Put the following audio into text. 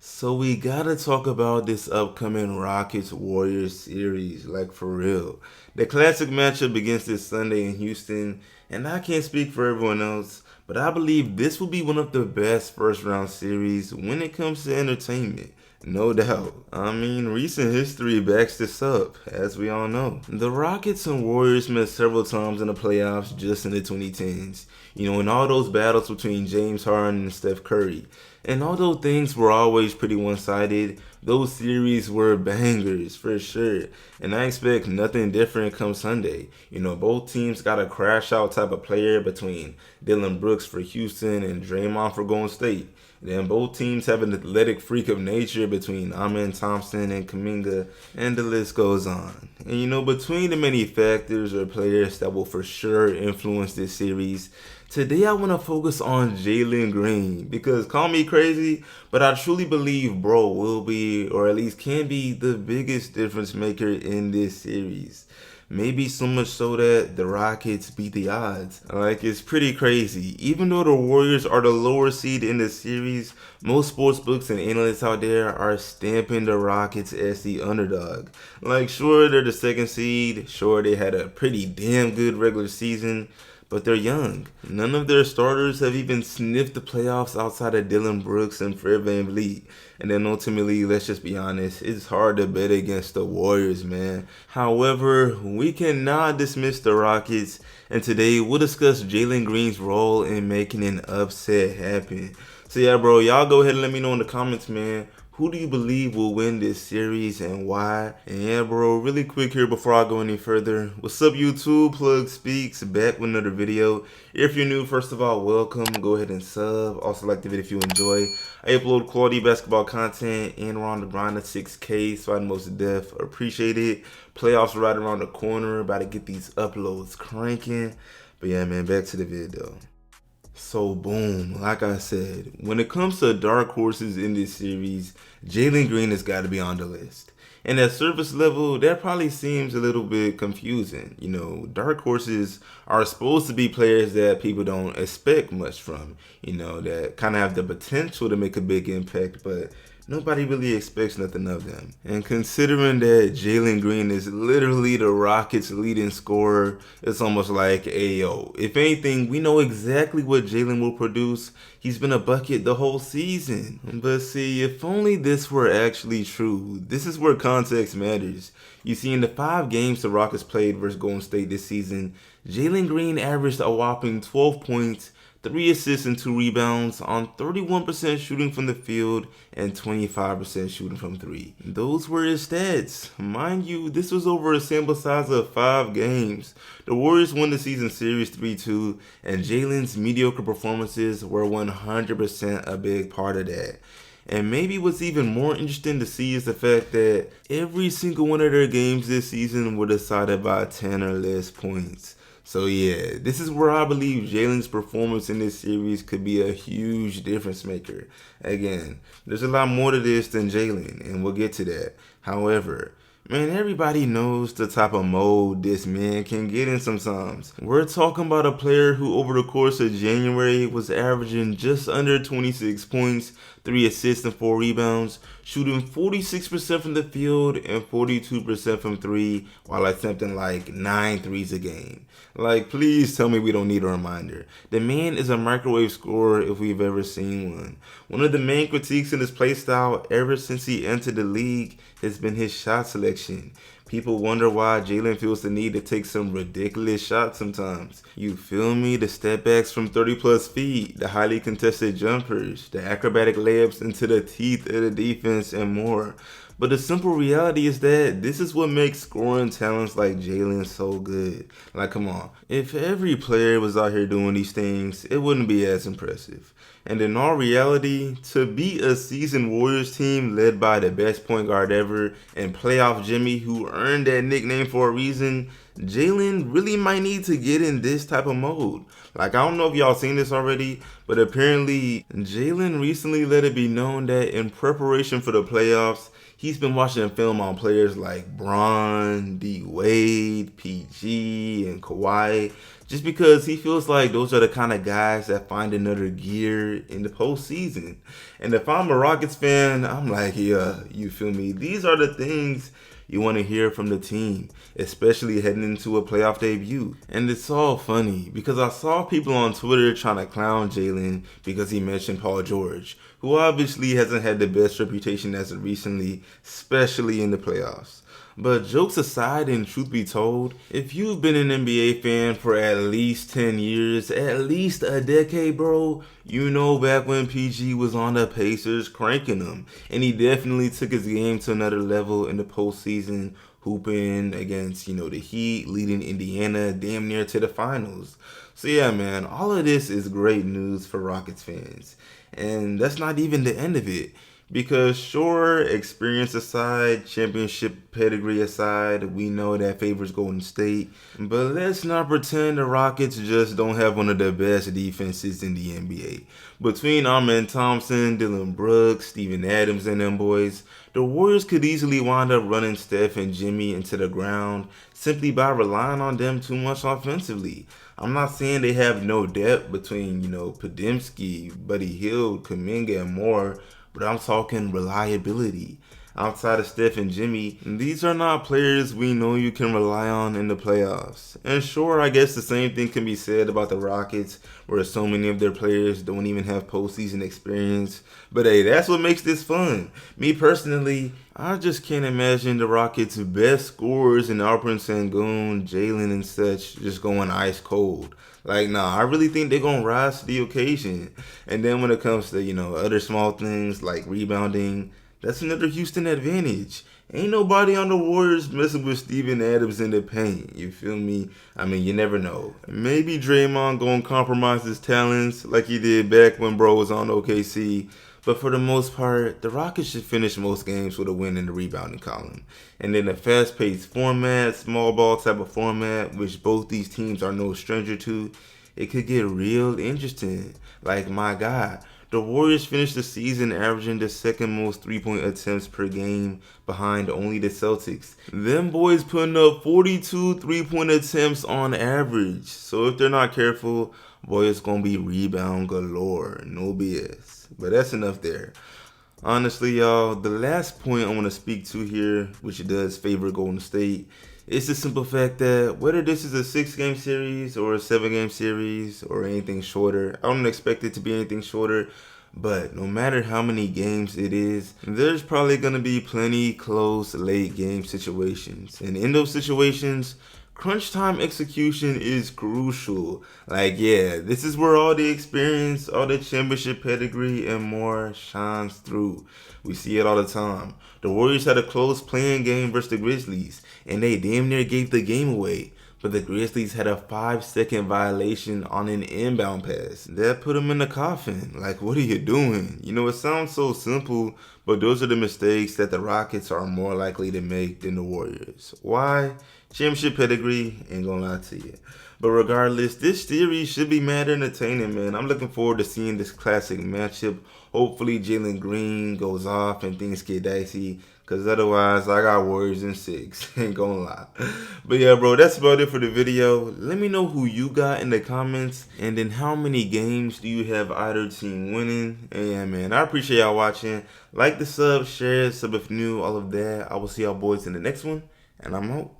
So we gotta talk about this upcoming Rockets Warriors series, like for real. The classic matchup begins this Sunday in Houston, and I can't speak for everyone else, but I believe this will be one of the best first round series when it comes to entertainment. No doubt. I mean, recent history backs this up, as we all know. The Rockets and Warriors met several times in the playoffs just in the 2010s. In all those battles between James Harden and Steph Curry. And although things were always pretty one-sided, those series were bangers for sure. And I expect nothing different come Sunday. Both teams got a crash out type of player between Dylan Brooks for Houston and Draymond for Golden State. Then both teams have an athletic freak of nature between Amen Thompson and Kaminga, and the list goes on. And between the many factors or players that will for sure influence this series, today I want to focus on Jalen Green because call me crazy, but I truly believe bro will be, or at least can be, the biggest difference maker in this series. Maybe so much so that the Rockets beat the odds. Like, it's pretty crazy. Even though the Warriors are the lower seed in the series, most sports books and analysts out there are stamping the Rockets as the underdog. Like, sure, they're the second seed. Sure, they had a pretty damn good regular season, but they're young. None of their starters have even sniffed the playoffs outside of Dylan Brooks and Fred VanVleet. And then ultimately, let's just be honest, it's hard to bet against the Warriors, man. However, we cannot dismiss the Rockets, and today we'll discuss Jalen Green's role in making an upset happen. So yeah, bro, y'all go ahead and let me know in the comments, man. Who do you believe will win this series and why? And yeah, bro, really quick here before I go any further. What's up, YouTube? Plug Speaks back with another video. If you're new, first of all, welcome. Go ahead and sub. Also like the video if you enjoy. I upload quality basketball content and we're on the grind of 6K, so I'd most def appreciate it. Playoffs right around the corner. About to get these uploads cranking. But yeah, man, back to the video. So boom, like I said, when it comes to dark horses in this series, Jalen Green has got to be on the list. And at surface level, that probably seems a little bit confusing. Dark horses are supposed to be players that people don't expect much from, that kind of have the potential to make a big impact, but nobody really expects nothing of them. And considering that Jalen Green is literally the Rockets' leading scorer, it's almost like, ayo, if anything, we know exactly what Jalen will produce. He's been a bucket the whole season. But see, if only this were actually true. This is where context matters. You see, in the 5 games the Rockets played versus Golden State this season, Jalen Green averaged a whopping 12 points, 3 assists and 2 rebounds on 31% shooting from the field and 25% shooting from 3. Those were his stats. Mind you, this was over a sample size of 5 games. The Warriors won the season series 3-2, and Jalen's mediocre performances were 100% a big part of that. And maybe what's even more interesting to see is the fact that every single one of their games this season were decided by 10 or less points. So yeah, this is where I believe Jalen's performance in this series could be a huge difference maker. Again, there's a lot more to this than Jalen, and we'll get to that. However, man, everybody knows the type of mode this man can get in sometimes. We're talking about a player who over the course of January was averaging just under 26 points, 3 assists and 4 rebounds, shooting 46% from the field and 42% from 3 while attempting like 9 threes a game. Like, please tell me we don't need a reminder. The man is a microwave scorer if we've ever seen one. One of the main critiques in his playstyle ever since he entered the league has been his shot selection. People wonder why Jalen feels the need to take some ridiculous shots sometimes. You feel me? The step backs from 30 plus feet, the highly contested jumpers, the acrobatic layups into the teeth of the defense, and more. But the simple reality is that this is what makes scoring talents like Jalen so good. Like, come on. If every player was out here doing these things, it wouldn't be as impressive. And in all reality, to beat a seasoned Warriors team led by the best point guard ever and playoff Jimmy, who earned that nickname for a reason, Jaylen really might need to get in this type of mode. Like, I don't know if y'all seen this already, but apparently Jaylen recently let it be known that in preparation for the playoffs, he's been watching film on players like Bron, D Wade, PG, and Kawhi, just because he feels like those are the kind of guys that find another gear in the postseason. And if I'm a Rockets fan, I'm like, yeah, you feel me? These are the things you want to hear from the team, especially heading into a playoff debut. And it's all funny because I saw people on Twitter trying to clown Jaylen because he mentioned Paul George, who obviously hasn't had the best reputation as of recently, especially in the playoffs. But jokes aside, and truth be told, if you've been an NBA fan for at least 10 years, at least a decade, bro, you know back when PG was on the Pacers cranking them. And he definitely took his game to another level in the postseason, hooping against, the Heat, leading Indiana damn near to the finals. So yeah, man, all of this is great news for Rockets fans. And that's not even the end of it. Because sure, experience aside, championship pedigree aside, we know that favors Golden State. But let's not pretend the Rockets just don't have one of the best defenses in the NBA. Between Amen Thompson, Dylan Brooks, Steven Adams, and them boys, the Warriors could easily wind up running Steph and Jimmy into the ground simply by relying on them too much offensively. I'm not saying they have no depth between, Podimski, Buddy Hield, Kuminga, and more, but I'm talking reliability. Outside of Steph and Jimmy, these are not players we know you can rely on in the playoffs. And sure, I guess the same thing can be said about the Rockets, where so many of their players don't even have postseason experience. But hey, that's what makes this fun. Me personally, I just can't imagine the Rockets' best scorers in Alperen Sengun, Jalen, and such just going ice cold. Like, nah, I really think they're going to rise to the occasion. And then when it comes to, other small things like rebounding, that's another Houston advantage. Ain't nobody on the Warriors messing with Steven Adams in the paint. You feel me? I mean, you never know. Maybe Draymond gonna compromise his talents like he did back when bro was on OKC. But for the most part, the Rockets should finish most games with a win in the rebounding column. And in a fast-paced format, small ball type of format, which both these teams are no stranger to, it could get real interesting. Like, my God, the Warriors finished the season averaging the second most three-point attempts per game behind only the Celtics. Them boys putting up 42 three-point attempts on average. So if they're not careful, boy, it's going to be rebound galore. No BS. But that's enough there. Honestly, y'all, the last point I want to speak to here, which does favor Golden State, is the simple fact that whether this is a 6-game series or a 7-game series or anything shorter, I don't expect it to be anything shorter, but no matter how many games it is, there's probably going to be plenty close late game situations. And in those situations, crunch time execution is crucial. Like, yeah, this is where all the experience, all the championship pedigree, and more shines through. We see it all the time. The Warriors had a close playing game versus the Grizzlies, and they damn near gave the game away. But the Grizzlies had a 5-second violation on an inbound pass. That put them in the coffin. Like, what are you doing? It sounds so simple, but those are the mistakes that the Rockets are more likely to make than the Warriors. Why? Championship pedigree, ain't gonna lie to you. But regardless, this series should be mad entertaining, man. I'm looking forward to seeing this classic matchup. Hopefully Jalen Green goes off and things get dicey, because otherwise I got Warriors in 6. Ain't gonna lie. But yeah, bro, that's about it for the video. Let me know who you got in the comments, and then how many games do you have either team winning. And yeah, man, I appreciate y'all watching. Like the sub, share, sub if new, all of that. I will see y'all boys in the next one, and I'm out.